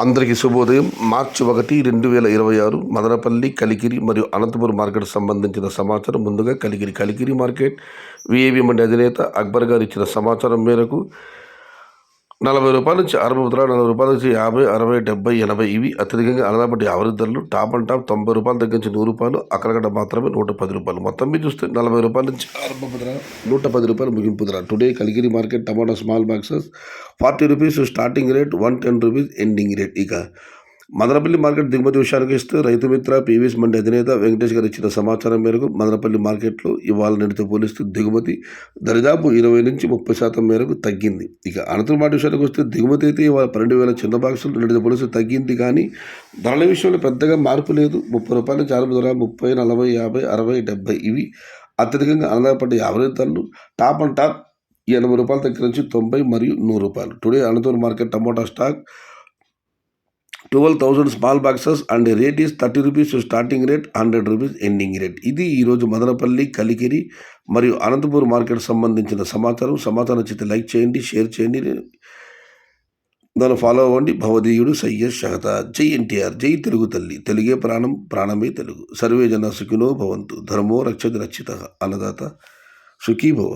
అందరికీ శుభోదయం. మార్చి 1, 2026 మదనపల్లి, కలికిరి మరియు అనంతపురం మార్కెట్ సంబంధించిన సమాచారం. ముందుగా కలికిరి మార్కెట్ విఐబి మండి అధినేత అక్బర్ గారు ఇచ్చిన సమాచారం మేరకు ₹40 నుంచి ఆరంభమవుతున్న ₹40 నుంచి 50, 60, 70, 80 ఇవి అత్యధికంగా అలనాపటి యావరేజ్ ధరలు. టాప్ అండ్ టాప్ ₹90 దగ్గర నుంచి ₹100, అక్కడగడ్డ మాత్రమే ₹110. మొత్తం మీద చూస్తే ₹40 నుంచి ఆరంభపు ధర, ₹110 ముగింపు ధర. టుడే కలికిరి మార్కెట్ టమాటా small boxes ₹40 starting rate, ₹110 ending rate. ఇక మదనపల్లి మార్కెట్ దిగుమతి విషయానికి ఇస్తే రైతు మిత్ర పీవీఎస్ మండి అధినేత వెంకటేష్ గారు ఇచ్చిన సమాచారం మేరకు మదనపల్లి మార్కెట్లో ఇవాళ నేటితో పోలిస్తూ దిగుమతి దరిదాపు 20 నుంచి 30% మేరకు తగ్గింది. ఇక అనంతరం మాట విషయానికి వస్తే దిగుమతి అయితే ఇవాళ 12,000 చిన్న బాక్సులు నేటితో పోలిస్తూ తగ్గింది, కానీ ధరల విషయంలో పెద్దగా మార్పు లేదు. ₹30 నుంచి ఆరంభ ధర 30, 40, 50, 60, 70 ఇవి అత్యధికంగా ఆనందపడ్డ యావరేజ్ ధరలు. టాప్ అండ్ టాప్ ₹80 దగ్గర నుంచి 90 మరియు ₹100. Today Anantapuram market tomato stock 12,000 small boxes and rate is ₹30 starting rate, ₹100 ending rate. ఇది ఈరోజు మదనపల్లి, కలికిరి మరియు అనంతపురం మార్కెట్ సంబంధించిన సమాచారం నచ్చితే లైక్ చేయండి, షేర్ చేయండి, దాన్ని ఫాలో అవ్వండి. భవదీయుడు సయ్యద్ షహతా. జై ఎన్టీఆర్, జై తెలుగు తల్లి. తెలుగే ప్రాణం, ప్రాణమే తెలుగు. సర్వే జన సుఖినో భవంతు. ధర్మో రక్షతి రక్షితః. అన్నదాత సుఖీ భవ.